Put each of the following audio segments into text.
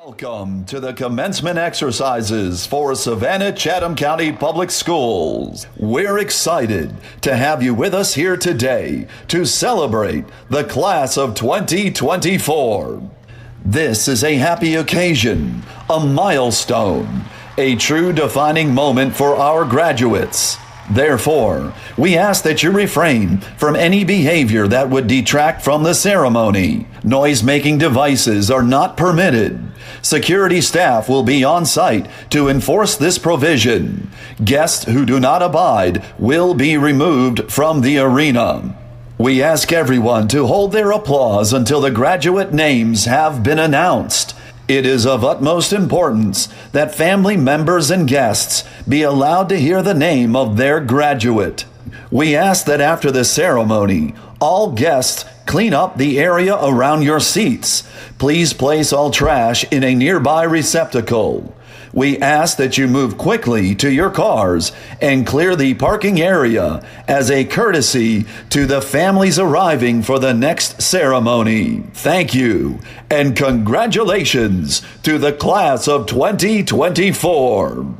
Welcome to the commencement exercises for Savannah Chatham County Public Schools. We're excited to have you with us here today to celebrate the class of 2024. This is a happy occasion, a milestone, a true defining moment for our graduates. Therefore, we ask that you refrain from any behavior that would detract from the ceremony. Noise-making devices are not permitted. Security staff will be on site to enforce this provision. Guests who do not abide will be removed from the arena. We ask everyone to hold their applause until the graduate names have been announced. It is of utmost importance that family members and guests be allowed to hear the name of their graduate. We ask that after the ceremony, all guests clean up the area around your seats. Please place all trash in a nearby receptacle. We ask that you move quickly to your cars and clear the parking area as a courtesy to the families arriving for the next ceremony. Thank you and congratulations to the class of 2024.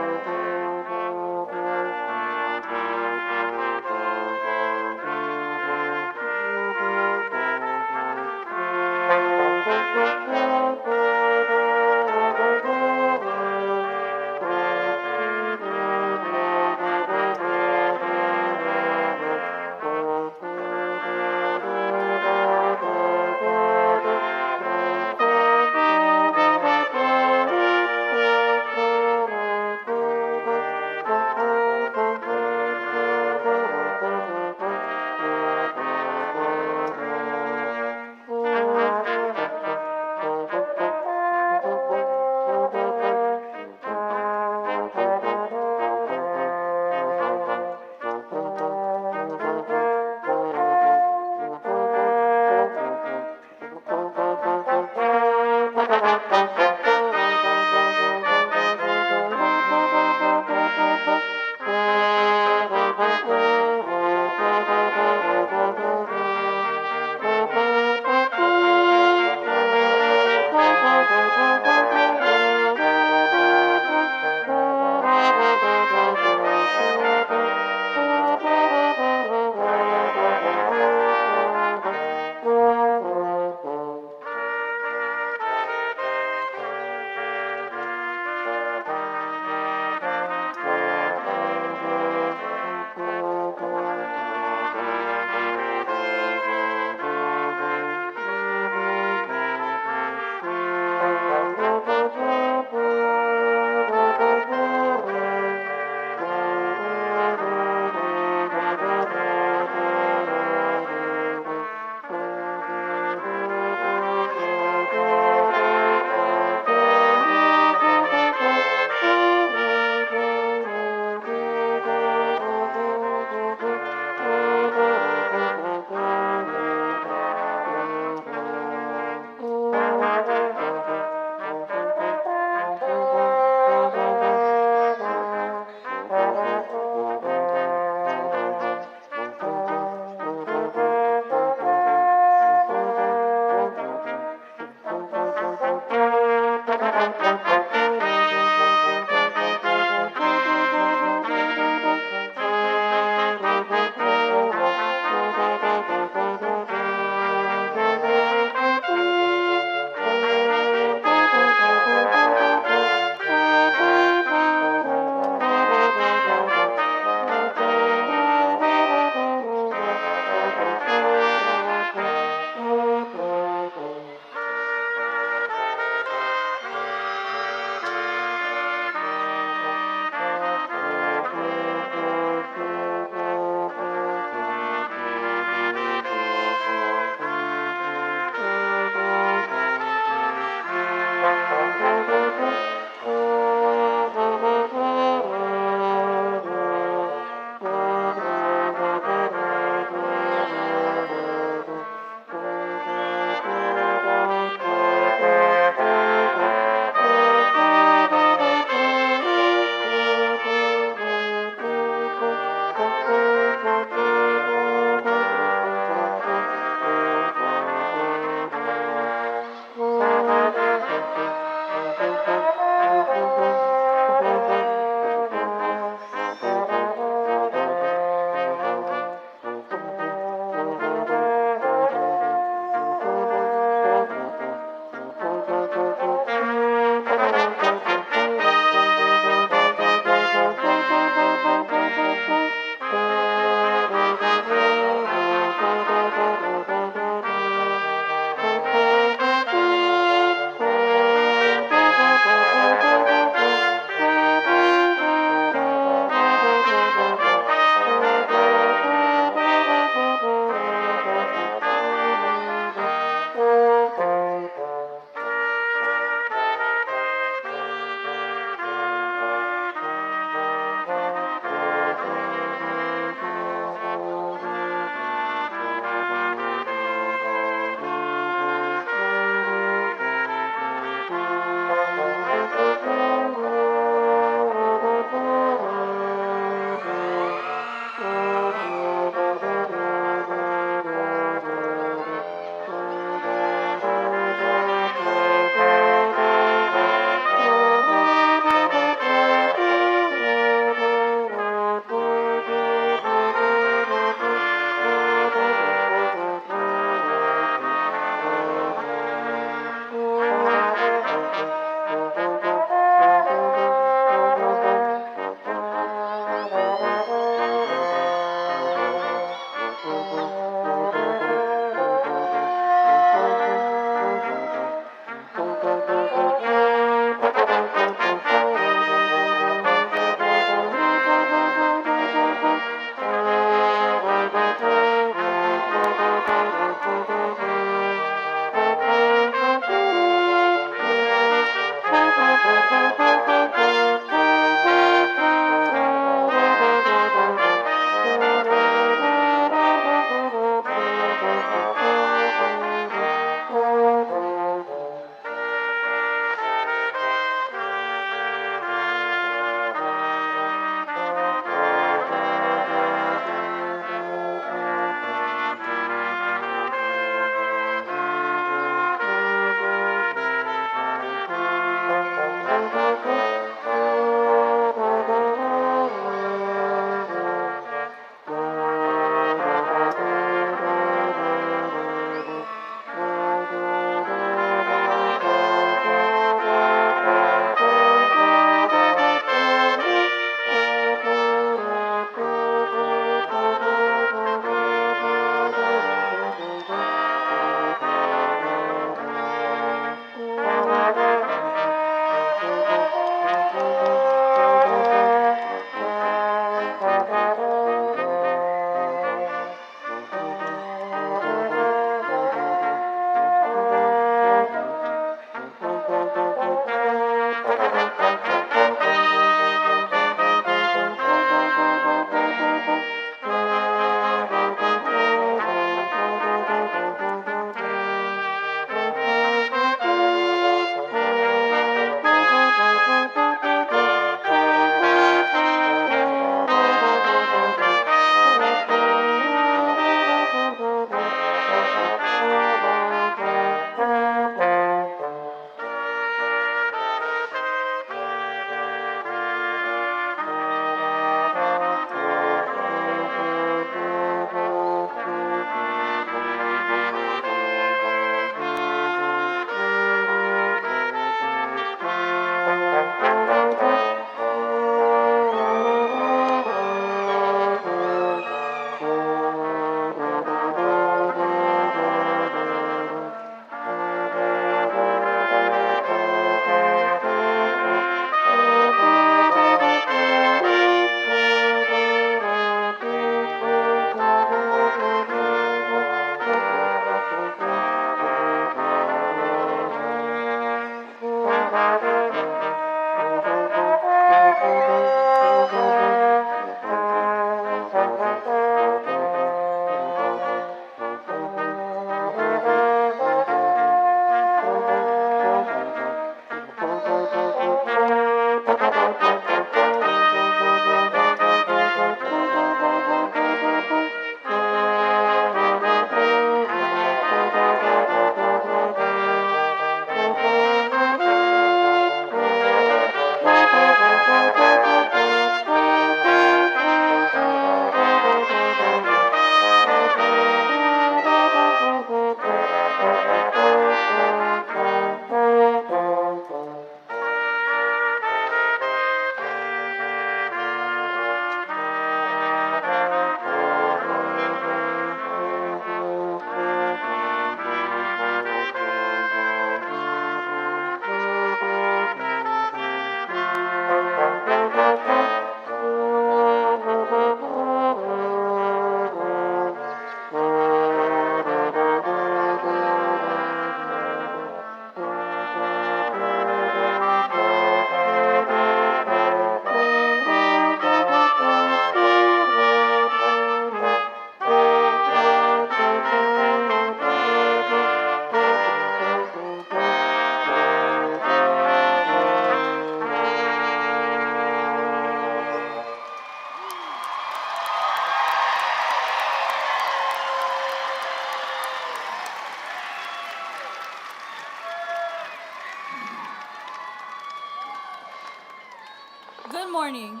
Good morning.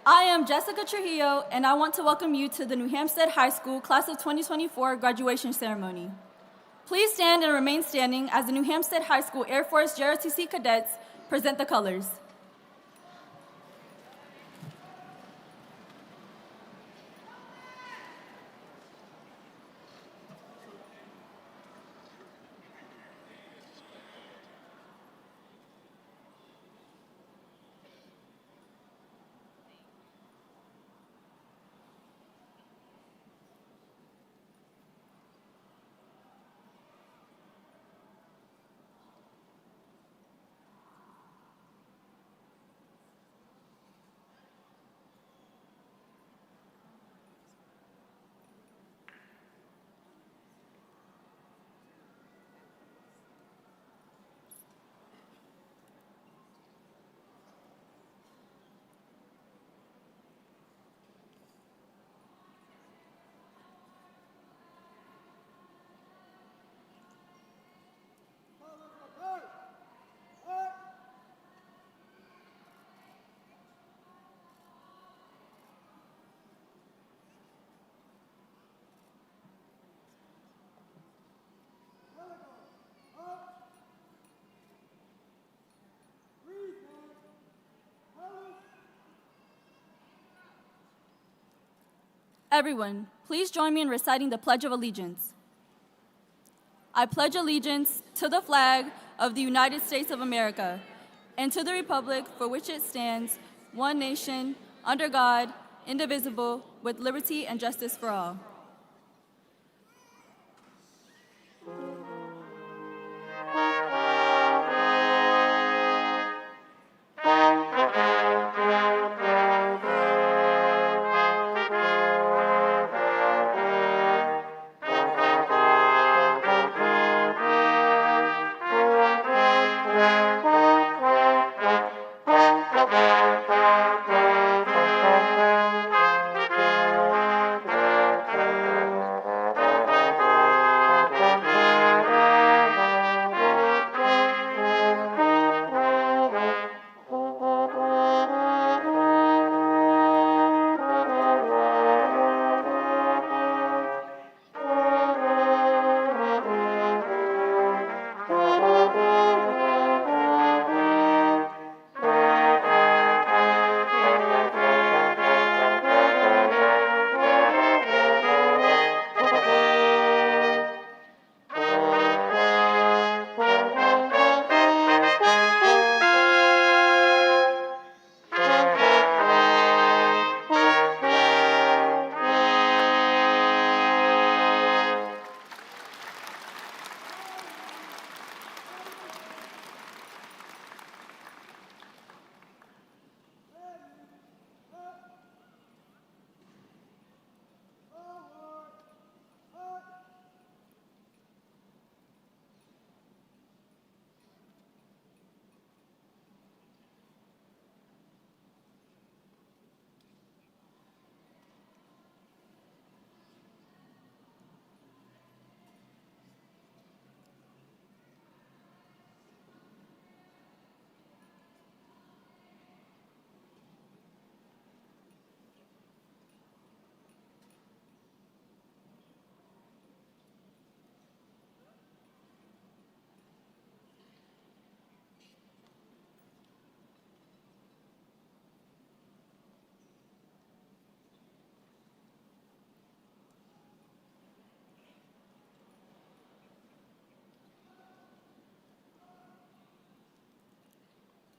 I am Jessica Trujillo, and I want to welcome you to the New Hampstead High School Class of 2024 graduation ceremony. Please stand and remain standing as the New Hampstead High School Air Force JROTC cadets present the colors. Everyone, please join me in reciting the Pledge of Allegiance. I pledge allegiance to the flag of the United States of America and to the republic for which it stands, one nation, under God, indivisible, with liberty and justice for all.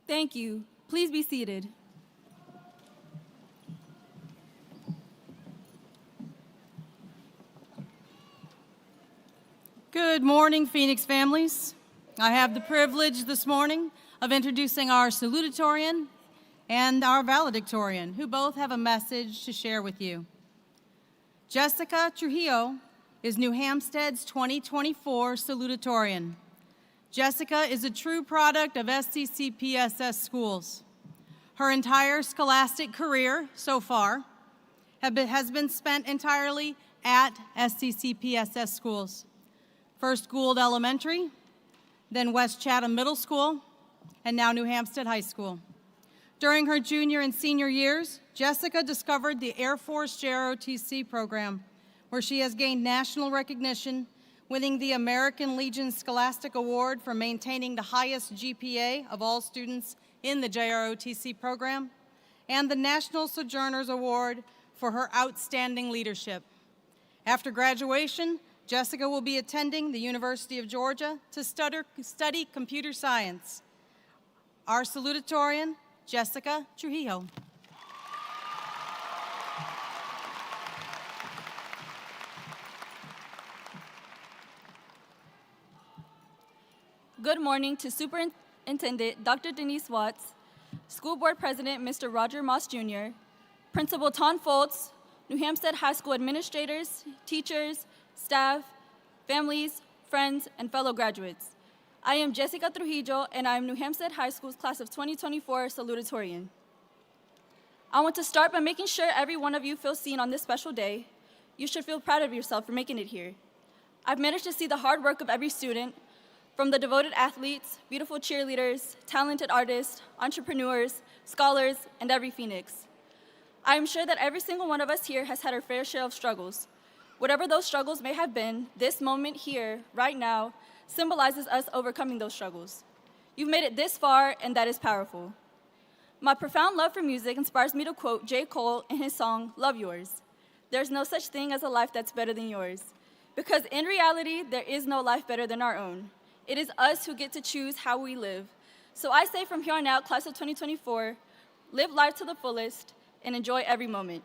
Thank you. Please be seated. Good morning, Phoenix families. I have the privilege this morning of introducing our salutatorian and our valedictorian, who both have a message to share with you. Jessica Trujillo is New Hampstead's 2024 salutatorian. Jessica is a true product of SCCPSS schools. Her entire scholastic career so far has been spent entirely at SCCPSS schools. First Gould Elementary, then West Chatham Middle School, and now New Hampstead High School. During her junior and senior years, Jessica discovered the Air Force JROTC program, where she has gained national recognition, winning the American Legion Scholastic Award for maintaining the highest GPA of all students in the JROTC program, and the National Sojourners Award for her outstanding leadership. After graduation, Jessica will be attending the University of Georgia to study computer science. Our salutatorian, Jessica Trujillo. Good morning to Superintendent Dr. Denise Watts, School Board President Mr. Roger Moss Jr., Principal Ton Foltz, New Hampstead High School administrators, teachers, staff, families, friends, and fellow graduates. I am Jessica Trujillo, and I am New Hampstead High School's class of 2024 salutatorian. I want to start by making sure every one of you feels seen on this special day. You should feel proud of yourself for making it here. I've managed to see the hard work of every student, from the devoted athletes, beautiful cheerleaders, talented artists, entrepreneurs, scholars, and every Phoenix. I am sure that every single one of us here has had our fair share of struggles. Whatever those struggles may have been, this moment here, right now, symbolizes us overcoming those struggles. You've made it this far, and that is powerful. My profound love for music inspires me to quote J. Cole in his song, Love Yours. There's no such thing as a life that's better than yours. Because in reality, there is no life better than our own. It is us who get to choose how we live. So I say from here on out, class of 2024, live life to the fullest and enjoy every moment.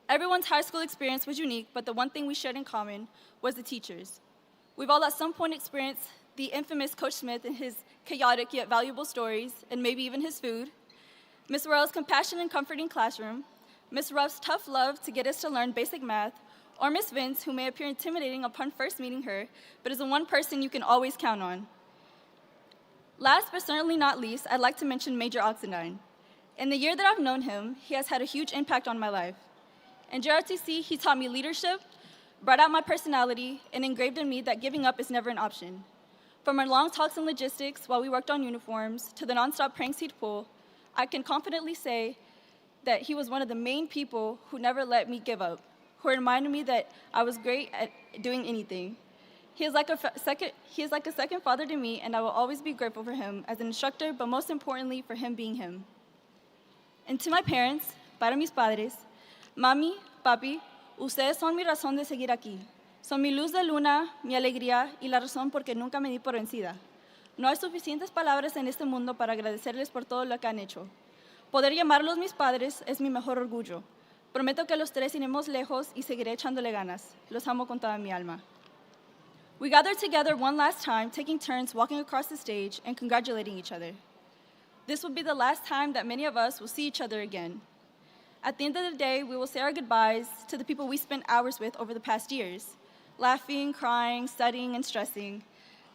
Everyone's high school experience was unique, but the one thing we shared in common was the teachers. We've all at some point experienced the infamous Coach Smith and his chaotic yet valuable stories, and maybe even his food, Ms. Royal's compassion and comforting classroom, Ms. Ruff's tough love to get us to learn basic math, or Ms. Vince, who may appear intimidating upon first meeting her, but is the one person you can always count on. Last but certainly not least, I'd like to mention Major Oxendine. In the year that I've known him, he has had a huge impact on my life. In JROTC, he taught me leadership, brought out my personality, and engraved in me that giving up is never an option. From our long talks in logistics while we worked on uniforms to the nonstop pranks he'd pull, I can confidently say that he was one of the main people who never let me give up, who reminded me that I was great at doing anything. He is like a second father to me, and I will always be grateful for him as an instructor, but most importantly, for him being him. And to my parents, para mis padres, mami, papi, ustedes son mi razón de seguir aquí. Son mi luz de luna, mi alegría y la razón por que nunca me di por vencida. No hay suficientes palabras en este mundo para agradecerles por todo lo que han hecho. Poder llamarlos mis padres es mi mejor orgullo. Prometo que los tres iremos lejos y seguiré echándole ganas. Los amo con toda mi alma. We gathered together one last time, taking turns walking across the stage and congratulating each other. This will be the last time that many of us will see each other again. At the end of the day, we will say our goodbyes to the people we spent hours with over the past years, laughing, crying, studying, and stressing.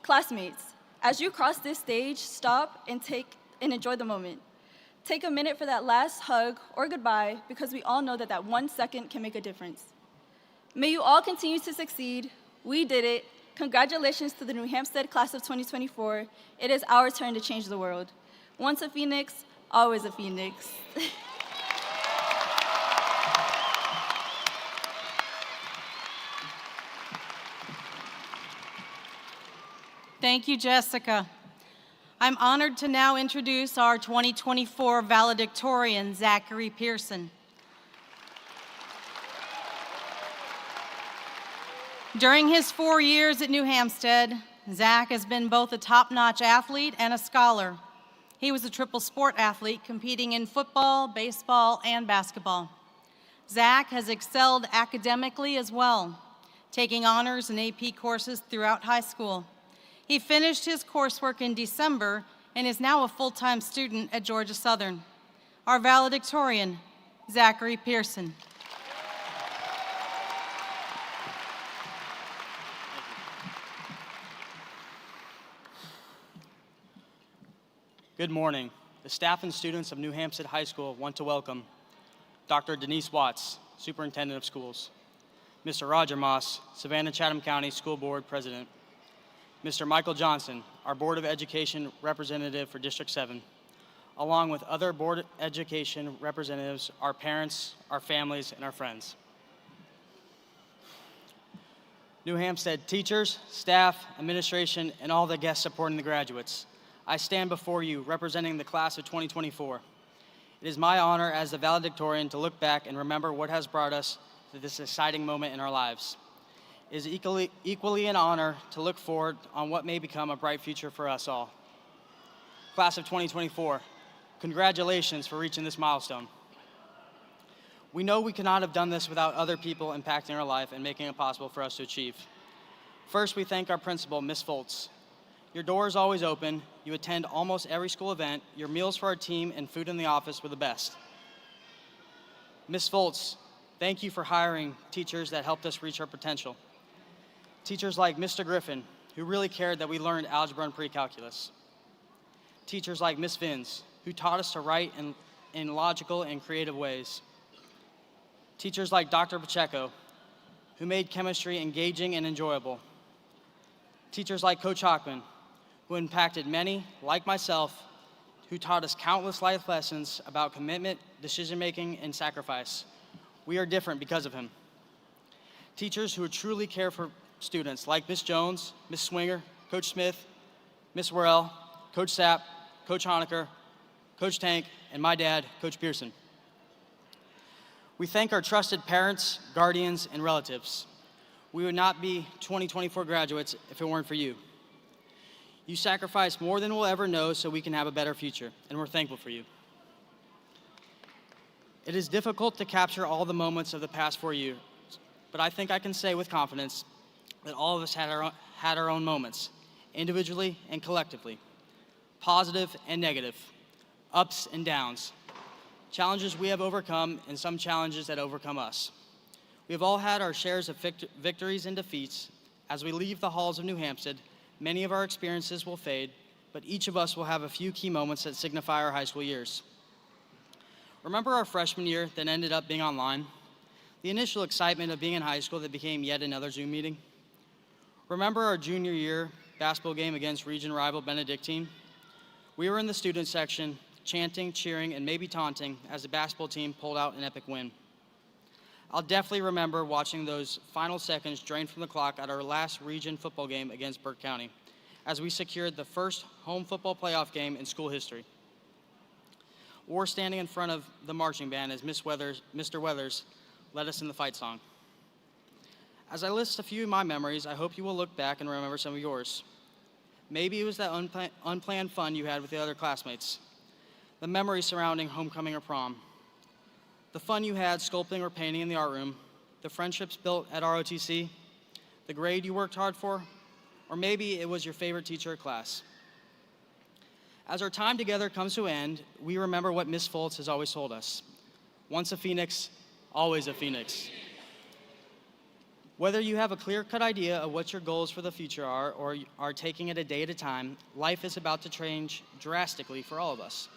Classmates, as you cross this stage, stop and enjoy the moment. Take a minute for that last hug or goodbye, because we all know that that 1 second can make a difference. May you all continue to succeed. We did it. Congratulations to the New Hampstead class of 2024. It is our turn to change the world. Once a Phoenix, always a Phoenix. Thank you, Jessica. I'm honored to now introduce our 2024 valedictorian, Zachary Pearson. During his 4 years at New Hampstead, Zach has been both a top-notch athlete and a scholar. He was a triple sport athlete competing in football, baseball, and basketball. Zach has excelled academically as well, taking honors and AP courses throughout high school. He finished his coursework in December and is now a full-time student at Georgia Southern. Our valedictorian, Zachary Pearson. Good morning. The staff and students of New Hampstead High School want to welcome Dr. Denise Watts, Superintendent of Schools, Mr. Roger Moss, Savannah-Chatham County School Board President, Mr. Michael Johnson, our Board of Education representative for District 7, along with other Board of Education representatives, our parents, our families, and our friends. New Hampstead teachers, staff, administration, and all the guests supporting the graduates, I stand before you representing the class of 2024. It is my honor as the valedictorian to look back and remember what has brought us to this exciting moment in our lives. It is equally an honor to look forward on what may become a bright future for us all. Class of 2024, congratulations for reaching this milestone. We know we could not have done this without other people impacting our life and making it possible for us to achieve. First, we thank our principal, Ms. Foltz. Your door is always open, you attend almost every school event, your meals for our team and food in the office were the best. Ms. Foltz, thank you for hiring teachers that helped us reach our potential. Teachers like Mr. Griffin, who really cared that we learned algebra and pre-calculus. Teachers like Ms. Vins, who taught us to write in logical and creative ways. Teachers like Dr. Pacheco, who made chemistry engaging and enjoyable. Teachers like Coach Hockman, who impacted many, like myself, who taught us countless life lessons about commitment, decision-making, and sacrifice. We are different because of him. Teachers who truly care for students, like Ms. Jones, Ms. Swinger, Coach Smith, Ms. Worrell, Coach Sapp, Coach Honecker, Coach Tank, and my dad, Coach Pearson. We thank our trusted parents, guardians, and relatives. We would not be 2024 graduates if it weren't for you. You sacrificed more than we'll ever know so we can have a better future, and we're thankful for you. It is difficult to capture all the moments of the past 4 years, but I think I can say with confidence that all of us had our own moments, individually and collectively, positive and negative, ups and downs, challenges we have overcome and some challenges that overcome us. We have all had our shares of victories and defeats. As we leave the halls of New Hampstead, many of our experiences will fade, but each of us will have a few key moments that signify our high school years. Remember our freshman year that ended up being online? The initial excitement of being in high school that became yet another Zoom meeting? Remember our junior year basketball game against region rival Benedictine? We were in the student section, chanting, cheering, and maybe taunting as the basketball team pulled out an epic win. I'll definitely remember watching those final seconds drain from the clock at our last region football game against Burke County as we secured the first home football playoff game in school history. Or standing in front of the marching band as Mr. Weathers led us in the fight song. As I list a few of my memories, I hope you will look back and remember some of yours. Maybe it was that unplanned fun you had with the other classmates, the memories surrounding homecoming or prom, the fun you had sculpting or painting in the art room, the friendships built at ROTC, the grade you worked hard for, or maybe it was your favorite teacher or class. As our time together comes to an end, we remember what Ms. Foltz has always told us. Once a Phoenix, always a Phoenix. Whether you have a clear-cut idea of what your goals for the future are or are taking it a day at a time, life is about to change drastically for all of us.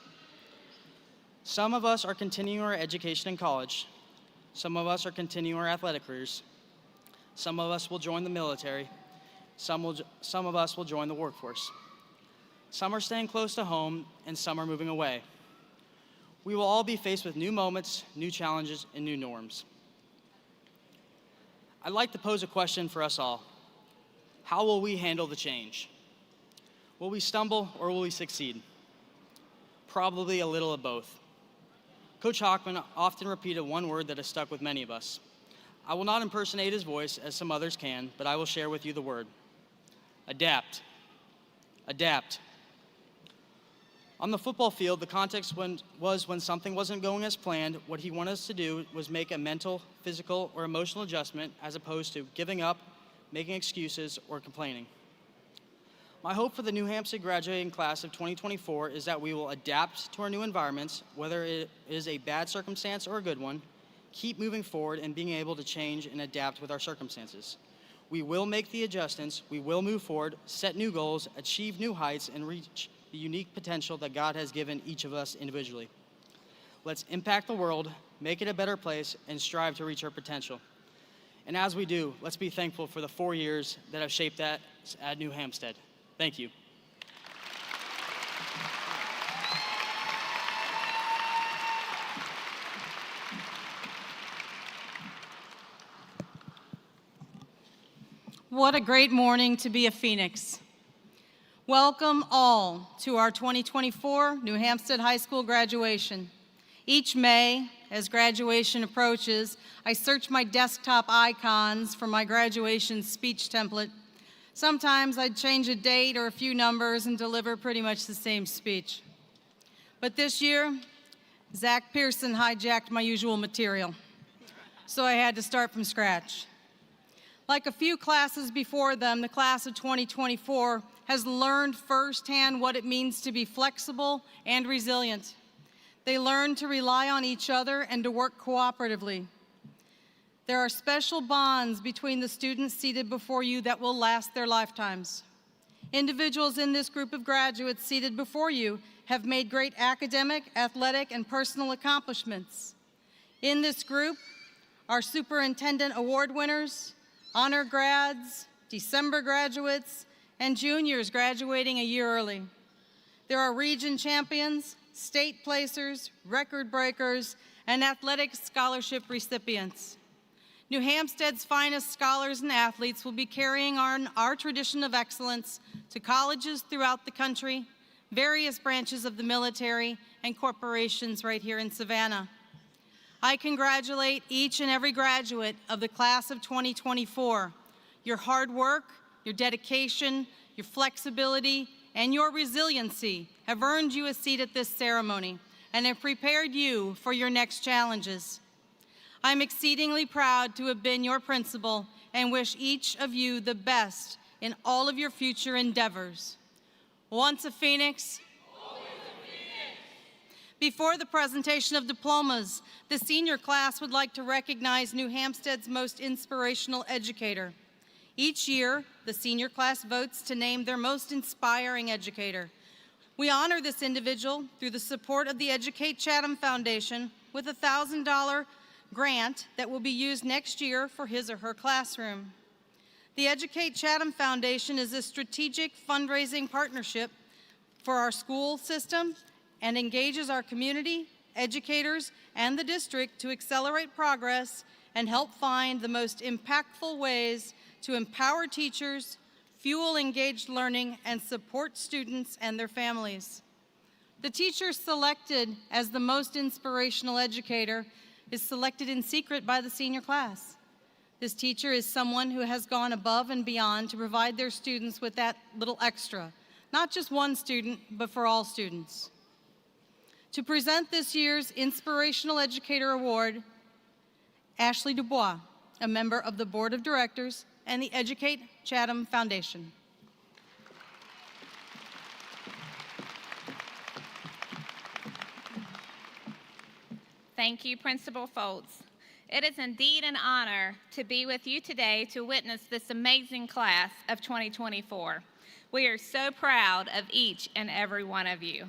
Some of us are continuing our education in college. Some of us are continuing our athletic careers. Some of us will join the military. Some of us will join the workforce. Some are staying close to home, and some are moving away. We will all be faced with new moments, new challenges, and new norms. I'd like to pose a question for us all. How will we handle the change? Will we stumble or will we succeed? Probably a little of both. Coach Hockman often repeated one word that has stuck with many of us. I will not impersonate his voice as some others can, but I will share with you the word. Adapt. Adapt. On the football field, the context was when something wasn't going as planned, what he wanted us to do was make a mental, physical, or emotional adjustment as opposed to giving up, making excuses, or complaining. My hope for the New Hampstead graduating class of 2024 is that we will adapt to our new environments, whether it is a bad circumstance or a good one, keep moving forward and being able to change and adapt with our circumstances. We will make the adjustments, we will move forward, set new goals, achieve new heights, and reach the unique potential that God has given each of us individually. Let's impact the world, make it a better place, and strive to reach our potential. And as we do, let's be thankful for the 4 years that have shaped that at New Hampstead. Thank you. What a great morning to be a Phoenix. Welcome all to our 2024 New Hampstead High School graduation. Each May, as graduation approaches, I search my desktop icons for my graduation speech template. Sometimes I'd change a date or a few numbers and deliver pretty much the same speech. But this year, Zach Pearson hijacked my usual material, so I had to start from scratch. Like a few classes before them, the class of 2024 has learned firsthand what it means to be flexible and resilient. They learn to rely on each other and to work cooperatively. There are special bonds between the students seated before you that will last their lifetimes. Individuals in this group of graduates seated before you have made great academic, athletic, and personal accomplishments. In this group are superintendent award winners, honor grads, December graduates, and juniors graduating a year early. There are region champions, state placers, record breakers, and athletic scholarship recipients. New Hampstead's finest scholars and athletes will be carrying on our tradition of excellence to colleges throughout the country, various branches of the military, and corporations right here in Savannah. I congratulate each and every graduate of the class of 2024. Your hard work, your dedication, your flexibility, and your resiliency have earned you a seat at this ceremony and have prepared you for your next challenges. I'm exceedingly proud to have been your principal and wish each of you the best in all of your future endeavors. Once a Phoenix, always a Phoenix. Before the presentation of diplomas, the senior class would like to recognize New Hampstead's most inspirational educator. Each year, the senior class votes to name their most inspiring educator. We honor this individual through the support of the Educate Chatham Foundation with a $1,000 grant that will be used next year for his or her classroom. The Educate Chatham Foundation is a strategic fundraising partnership for our school system and engages our community, educators, and the district to accelerate progress and help find the most impactful ways to empower teachers, fuel engaged learning, and support students and their families. The teacher selected as the most inspirational educator is selected in secret by the senior class. This teacher is someone who has gone above and beyond to provide their students with that little extra, not just one student, but for all students. To present this year's Inspirational Educator Award, Ashley Dubois, a member of the Board of Directors and the Educate Chatham Foundation. Thank you, Principal Foltz. It is indeed an honor to be with you today to witness this amazing class of 2024. We are so proud of each and every one of you.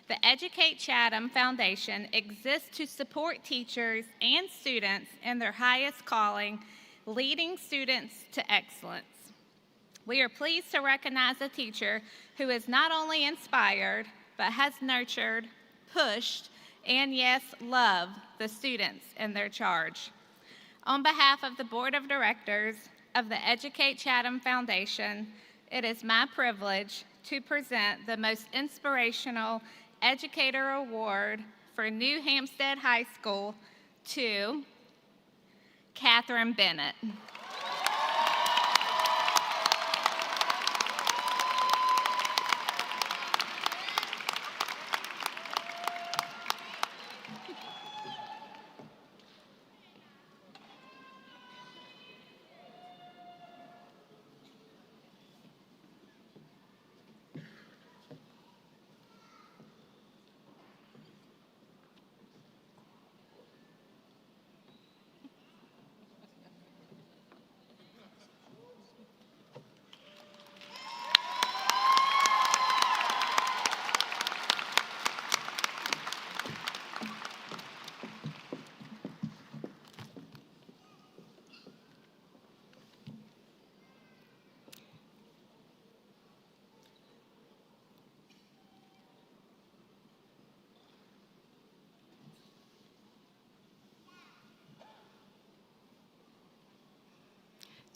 The Educate Chatham Foundation exists to support teachers and students in their highest calling, leading students to excellence. We are pleased to recognize a teacher who is not only inspired, but has nurtured, pushed, and yes, loved the students in their charge. On behalf of the Board of Directors of the Educate Chatham Foundation, it is my privilege to present the most inspirational Educator Award for New Hampstead High School to Catherine Bennett.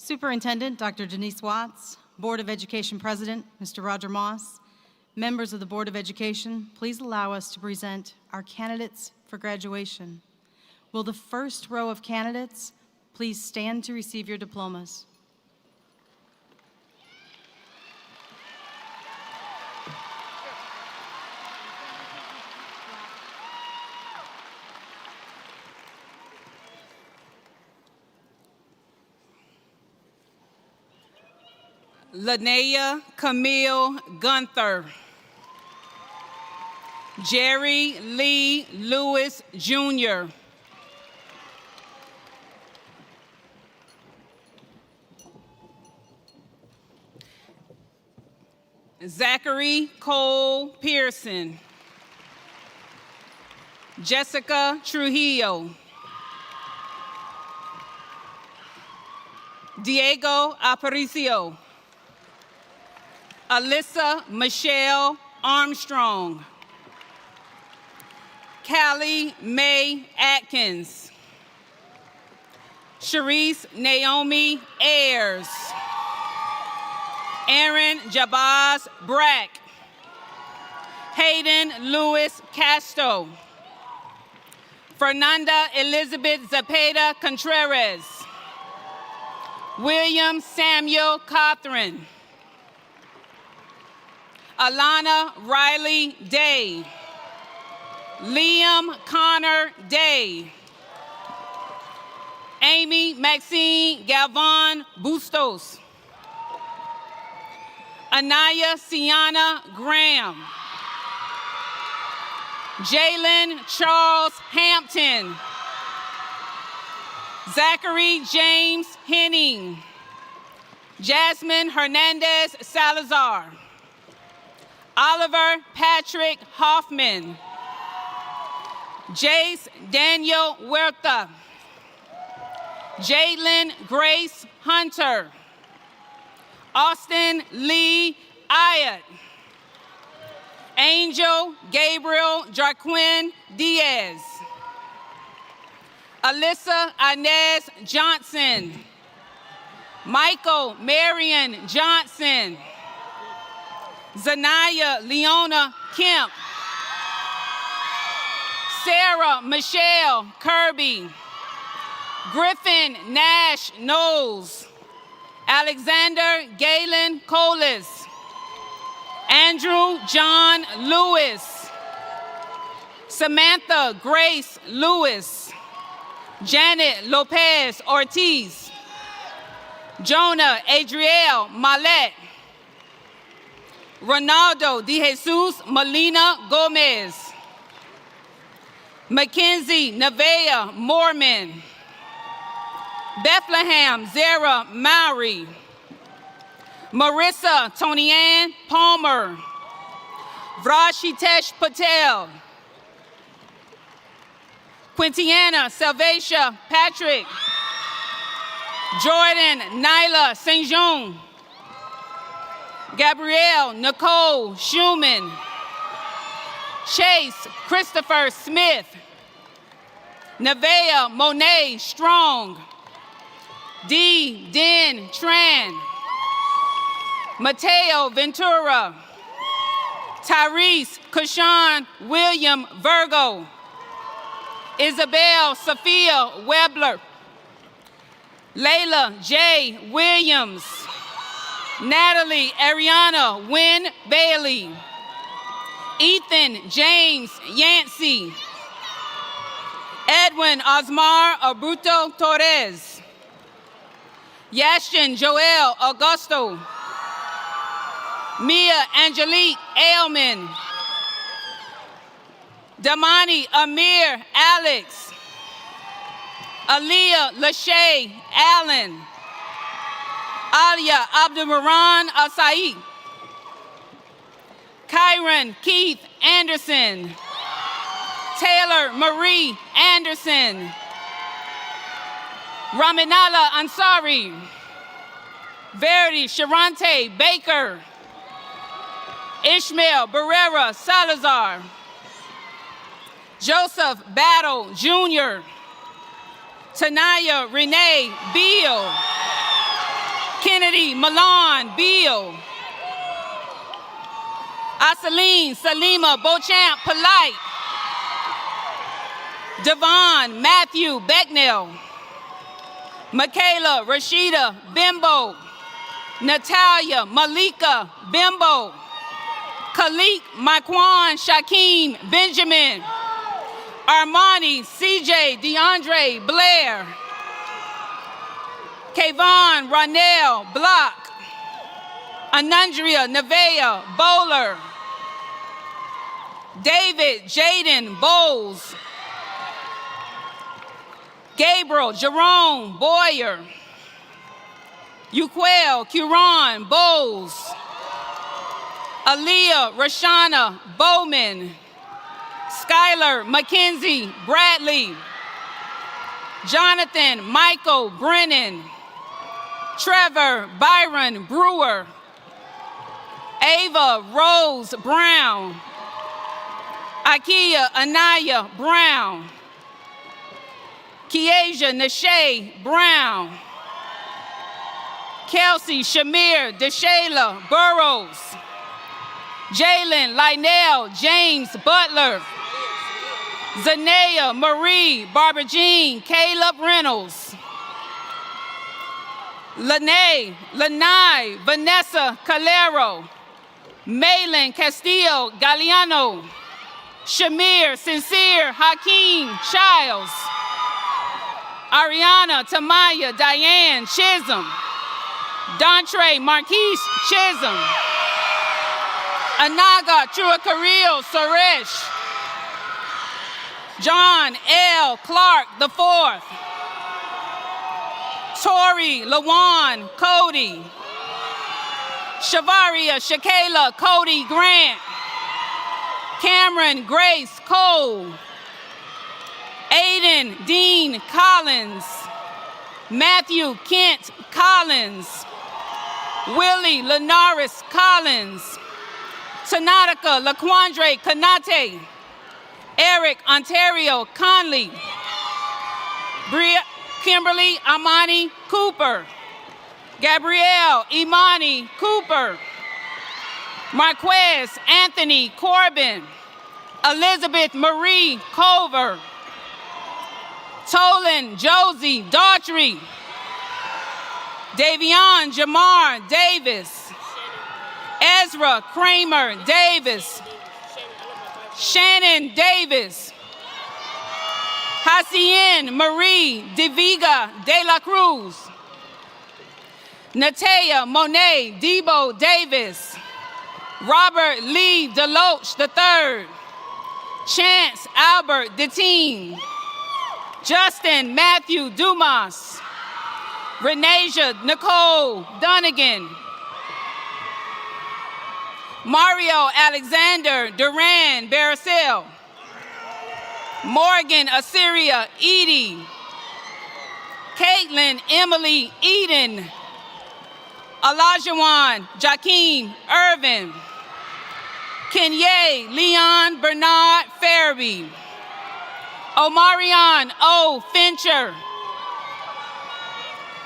Superintendent Dr. Denise Watts, Board of Education President Mr. Roger Moss, members of the Board of Education, please allow us to present our candidates for graduation. Will the first row of candidates please stand to receive your diplomas? Linnea Camille Gunther. Jerry Lee Lewis, Jr. Zachary Cole Pearson. Jessica Trujillo. Diego Aparicio. Alyssa Michelle Armstrong. Callie Mae Atkins. Sharice Naomi Ayers. Aaron Jabaz Brack. Hayden Lewis Castro. Fernanda Elizabeth Zapata Contreras. William Samuel Cothran. Alana Riley Day. Liam Connor Day. Amy Maxine Galvan Bustos. Anaya Sienna Graham. Jalen Charles Hampton. Zachary James Henning. Jasmine Hernandez Salazar. Oliver Patrick Hoffman. Jace Daniel Huerta. Jalen Grace Hunter. Austin Lee Ayat. Angel Gabriel Jarquin Diaz. Alyssa Inez Johnson. Michael Marion Johnson. Zanaya Leona Kemp. Sarah Michelle Kirby. Griffin Nash Knowles. Alexander Galen Colas. Andrew John Lewis. Samantha Grace Lewis. Janet Lopez Ortiz. Jonah Adriel Mallet. Ronaldo De Jesus Molina Gomez. Mackenzie Nevaeh Mormon. Bethlehem Zara Mowry. Marissa Tonianne Palmer. Vrashitesh Patel. Quintiana Salvatia Patrick. Jordan Nyla St. Jean. Gabrielle Nicole Schumann. Chase Christopher Smith. Nevaeh Monet Strong. D. Den Tran. Mateo Ventura. Tyrese Kashawn William Virgo. Isabel Sophia Webler. Layla J. Williams. Natalie Ariana Wynn Bailey. Ethan James Yancey. Edwin Osmar Abuto Torres. Yashton Joel Augusto. Mia Angelique Ailman. Damani Amir Alex. Aaliyah Lachey Allen. Alia Abdulmaran Asai. Kyron Keith Anderson. Taylor Marie Anderson. Raminala Ansari. Verity Sharante Baker. Ishmael Barrera Salazar. Joseph Battle Jr. Tanaya Renee Beal. Kennedy Milan Beal. Aseline Salima Beauchamp Polite. Devon Matthew Becknell. Michaela Rashida Bimbo. Natalia Malika Bimbo. Khalik Maquan Shaquem Benjamin. Armani CJ DeAndre Blair. Kayvon Ronell Block. Anandria Nevea Bowler. David Jaden Bowles. Gabriel Jerome Boyer. Uquel Curon Bowles. Aaliyah Rashana Bowman. Skylar Mackenzie Bradley. Jonathan Michael Brennan. Trevor Byron Brewer. Ava Rose Brown. Akia Anaya Brown. Kiesha Nashay Brown. Kelsey Shamir Deshayla Burrows. Jalen Lionel James Butler. Zanaya Marie Barbara Jean Caleb Reynolds. Lanai Vanessa Calero. Malin Castillo Galliano. Shamir Sincere Hakeem Childs. Ariana Tamaya Diane Chisholm. Dontre Marquise Chisholm. Anaga Chuakaril Suresh. John L. Clark IV. Tori Lawan Cody. Shavaria Shakayla Cody Grant. Cameron Grace Cole. Aiden Dean Collins. Matthew Kent Collins. Willie Lenaris Collins. Tanatica Laquandre Kanate. Eric Ontario Conley. Kimberly Amani Cooper. Gabrielle Imani Cooper. Marquez Anthony Corbin. Elizabeth Marie Culver. Tolan Josie Daughtry. Davion Jamar Davis. Ezra Kramer Davis. Shannon Davis. Hasien Marie DeViga De La Cruz. Natea Monet Debo Davis. Robert Lee Deloach III. Chance Albert Deteen. Justin Matthew Dumas. Renasia Nicole Dunnigan. Mario Alexander Duran Baracel. Morgan Assyria Edie. Caitlin Emily Eden. Olajuwon Jakeem Irvin. Kenye Leon Bernard Farabee. Omarion O. Fincher.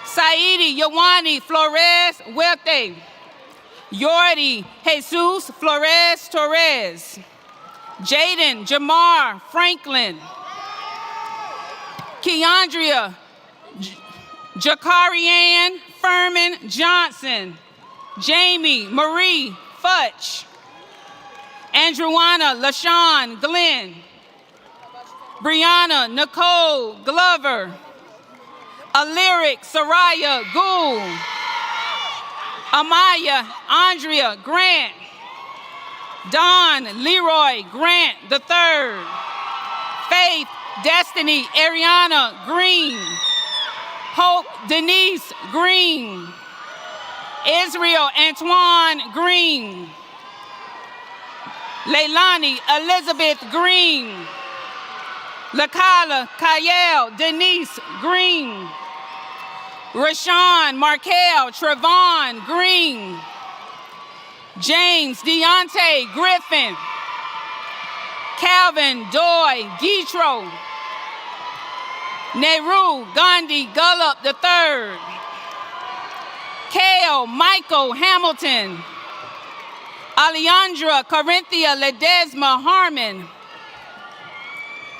Saidi Yawani Flores Huerte. Yordi Jesus Flores Torres. Jaden Jamar Franklin. Keandria Jakarianne Furman Johnson. Jamie Marie Futch. Andrewana LaShawn Glenn. Brianna Nicole Glover. Alyric Soraya Gould. Amaya Andrea Grant. Don Leroy Grant III. Faith Destiny Ariana Green. Hope Denise Green. Israel Antoine Green. Leilani Elizabeth Green. Lakala Kayel Denise Green. Rashawn Markel Trevon Green. James Deontay Griffin. Calvin Doy Guitro. Nehru Gandhi Gullop III. Kale Michael Hamilton. Alejandra Corinthia Ledesma Harmon.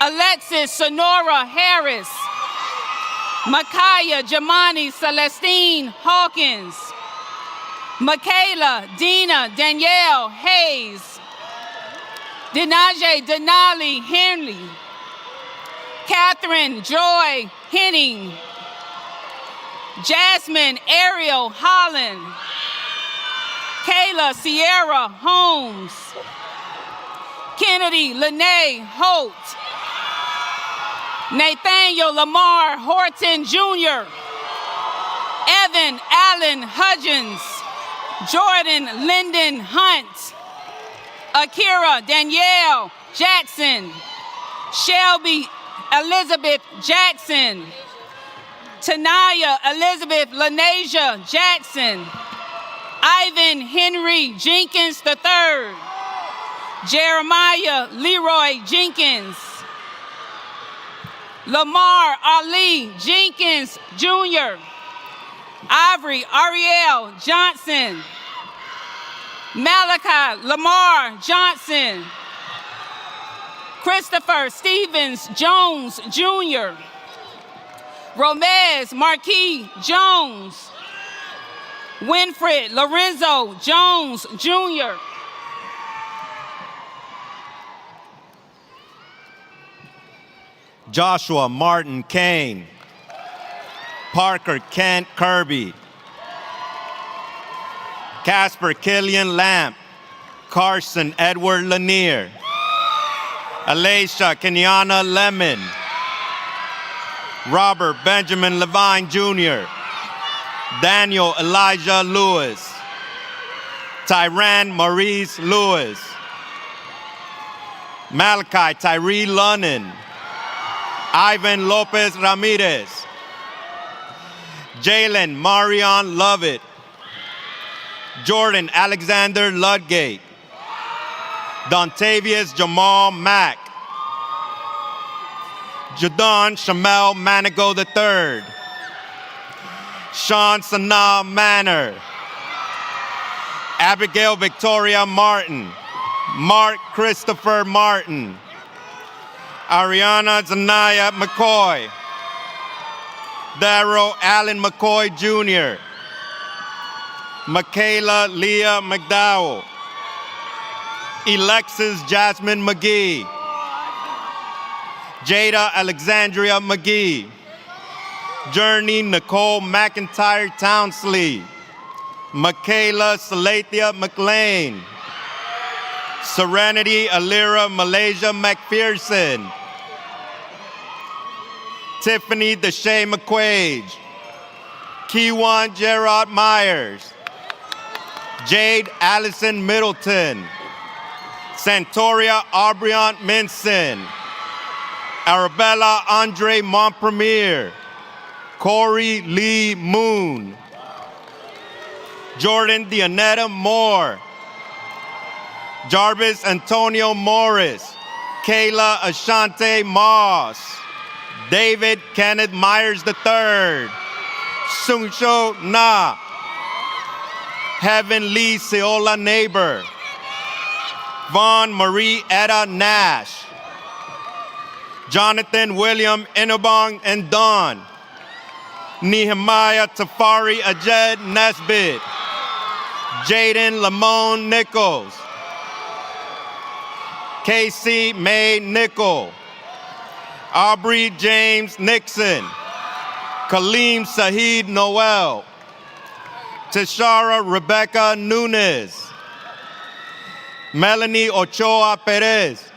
Alexis Sonora Harris. Micaiah Jamani Celestine Hawkins. Michaela Dina Danielle Hayes. Denaje Denali Henley. Catherine Joy Henning. Jasmine Ariel Holland. Kayla Sierra Holmes. Kennedy Lene Holt. Nathaniel Lamar Horton Jr. Evan Allen Hudgens. Jordan Lyndon Hunt. Akira Danielle Jackson. Shelby Elizabeth Jackson. Tanaya Elizabeth Lanasia Jackson. Ivan Henry Jenkins III. Jeremiah Leroy Jenkins. Lamar Ali Jenkins Jr. Ivory Ariel Johnson. Malachi Lamar Johnson. Christopher Stevens Jones Jr. Romez Marquis Jones. Winfred Lorenzo Jones Jr. Joshua Martin Kane. Parker Kent Kirby. Casper Killian Lamp. Carson Edward Lanier. Alicia Kenyana Lemon. Robert Benjamin Levine Jr. Daniel Elijah Lewis. Tyran Maurice Lewis. Malachi Tyree Lunnan. Ivan Lopez Ramirez. Jalen Marion Lovett. Jordan Alexander Ludgate. Dontavius Jamal Mack. Jadon Shamel Manigo III. Sean Sanaa Manor. Abigail Victoria Martin. Mark Christopher Martin. Ariana Zanaya McCoy. Darrow Allen McCoy Jr. Michaela Leah McDowell. Alexis Jasmine McGee. Jada Alexandria McGee. Journey Nicole McIntyre Townsley. Michaela Salathia McLean. Serenity Alira Malaysia McPherson. Tiffany Deshae McQuaige. Kewan Gerard Myers. Jade Allison Middleton. Santoria Aubriant Minson. Arabella Andre Montpremier. Corey Lee Moon. Jordan Dionetta Moore. Jarvis Antonio Morris. Kayla Ashante Moss. David Kenneth Myers III. Sungsho Na. Heaven Lee Seola Neighbor. Vaughn Marie Etta Nash. Jonathan William Inobong and Don. Nehemiah Tafari Ajed Nesbitt. Jaden Lamone Nichols. Casey May Nickel. Aubrey James Nixon. Kaleem Saheed Noel. Tishara Rebecca Nunes. Melanie Ochoa Perez.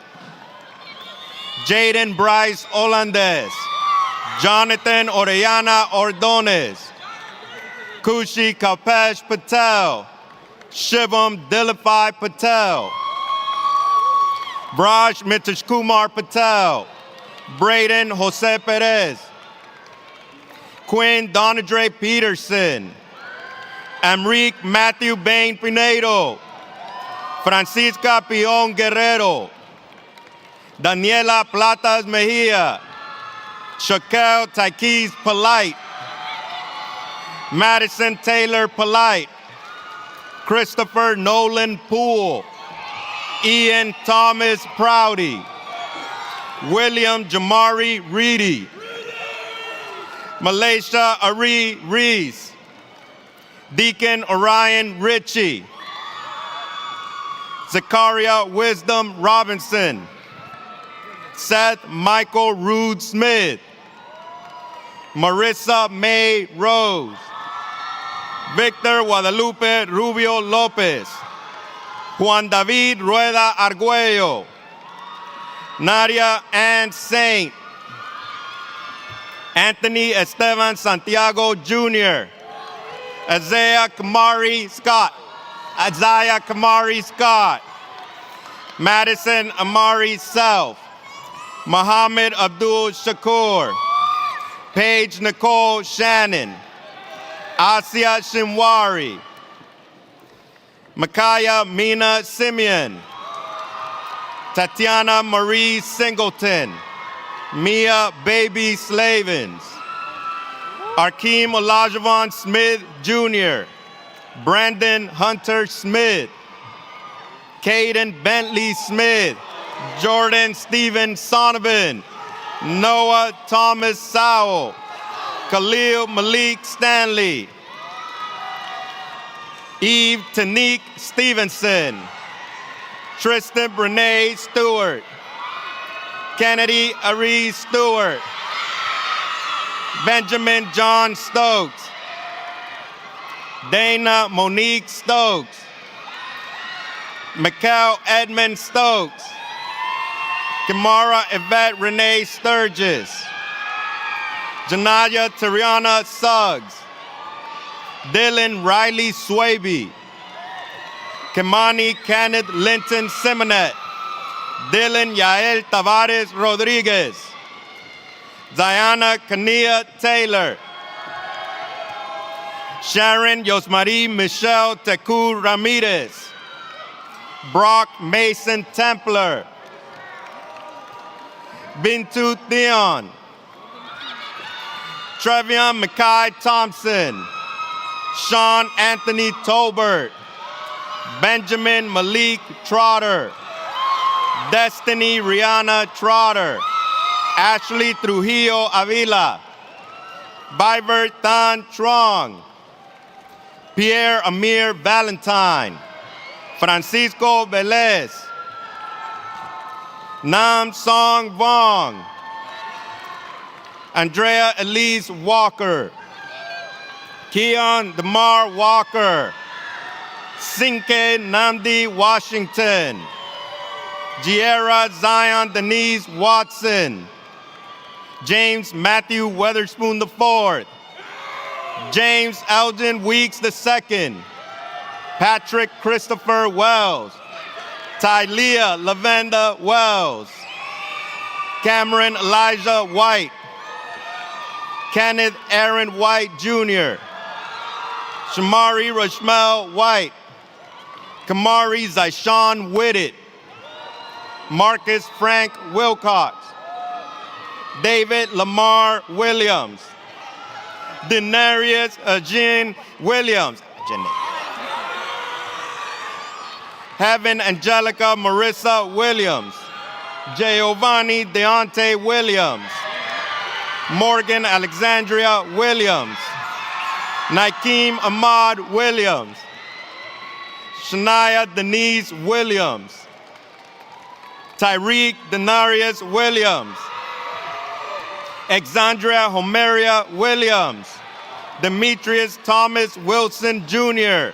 Jaden Bryce Olandes. Jonathan Orellana Ordonez. Kushi Kalpesh Patel. Shivam Dilify Patel. Braj Mitish Kumar Patel. Braden Jose Perez. Quinn Donadre Peterson. Amrique Matthew Bain Pinedo. Francisca Pion Guerrero. Daniela Platas Mejia. Shaquel Taikis Polite. Madison Taylor Polite, Christopher Nolan Poole, Ian Thomas Prouty, William Jamari Reedy, Malaysia Ari Reese, Deacon Orion Ritchie, Zachariah Wisdom Robinson, Seth Michael Rude Smith, Marissa May Rose, Victor Guadalupe Rubio Lopez, Juan David Rueda Arguello, Nadia Ann Saint, Anthony Esteban Santiago Jr., Isaiah Kamari Scott, Madison Amari Self, Muhammad Abdul Shakur, Paige Nicole Shannon, Asia Shinwari, Micaiah Mina Simeon, Tatiana Marie Singleton, Mia Baby Slavens, Arkeem Olajuwon Smith Jr., Brandon Hunter Smith, Caden Bentley Smith, Jordan Steven Sonovan, Noah Thomas Sowell, Khalil Malik Stanley, Eve Tanique Stevenson, Tristan Brene Stewart, Kennedy Ari Stewart, Benjamin John Stokes, Dana Monique Stokes, Mikkel Edmund Stokes, Kimara Yvette Renee Sturgis, Janaya Tariana Suggs, Dylan Riley Swaby, Kimani Kenneth Linton Simonet, Dylan Yael Tavares Rodriguez, Diana Kania Taylor, Sharon Yosmarie Michelle Tecu Ramirez, Brock Mason Templar, Bintu Theon, Trevion Mackay Thompson, Sean Anthony Tolbert, Benjamin Malik Trotter, Destiny Rihanna Trotter, Ashley Trujillo Avila, Bivert Tan Trong, Pierre Amir Valentine, Francisco Velez, Nam Song Vong, Andrea Elise Walker, Keon DeMar Walker, Sinke Namdi Washington, Giera Zion Denise Watson, James Matthew Weatherspoon IV, James Elgin Weeks II, Patrick Christopher Wells, Tylea Lavenda Wells, Cameron Elijah White, Kenneth Aaron White Jr., Shamari Rashmel White, Kamari Zyshawn Whitted, Marcus Frank Wilcox, David Lamar Williams, Denarius Jean Williams, Heaven Angelica Marissa Williams, Giovanni Deontay Williams, Morgan Alexandria Williams, Nakeem Ahmad Williams, Shania Denise Williams, Tyreek Denarius Williams, Exandria Homeria Williams, Demetrius Thomas Wilson Jr.,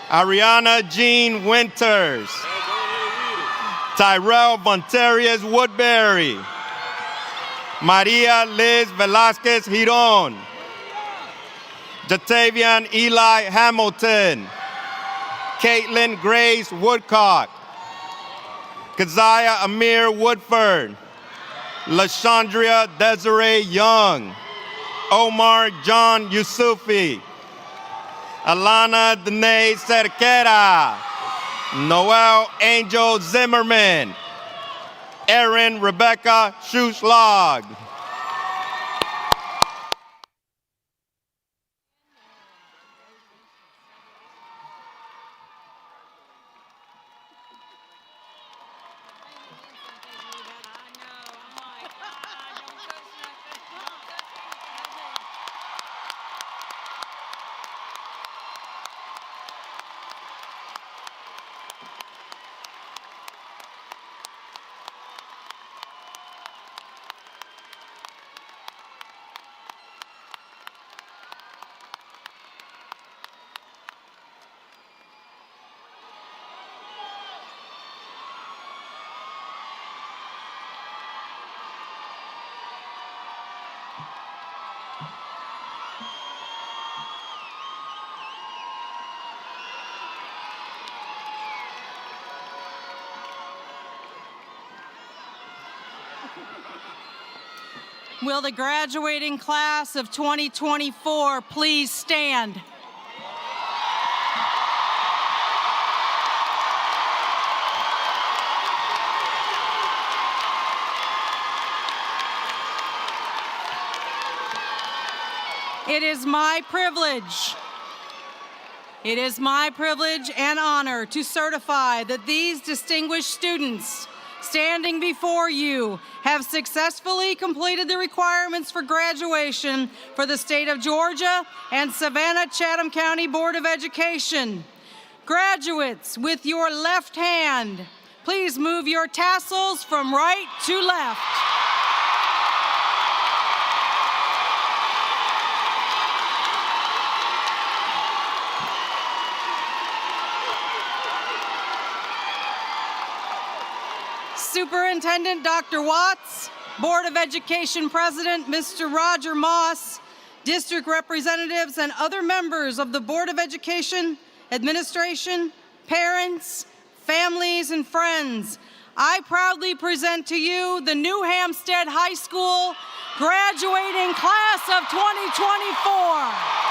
Ariana Jean Winters, Tyrell Montarius Woodbury, Maria Liz Velasquez Giron, Jatavian Eli Hamilton, Caitlin Grace Woodcock, Keziah Amir Woodford, LaShondria Desiree Young, Omar John Yusufi, Alana Danae Cerquera, Noel Angel Zimmerman, Erin Rebecca Schuschlag. Will the graduating class of 2024 please stand? It is my privilege and honor to certify that these distinguished students standing before you have successfully completed the requirements for graduation for the state of Georgia and Savannah-Chatham County Board of Education. Graduates, with your left hand, please move your tassels from right to left. Superintendent Dr. Watts, Board of Education President Mr. Roger Moss, district representatives and other members of the Board of Education, administration, parents, families, and friends, I proudly present to you the New Hampstead High School graduating class of 2024.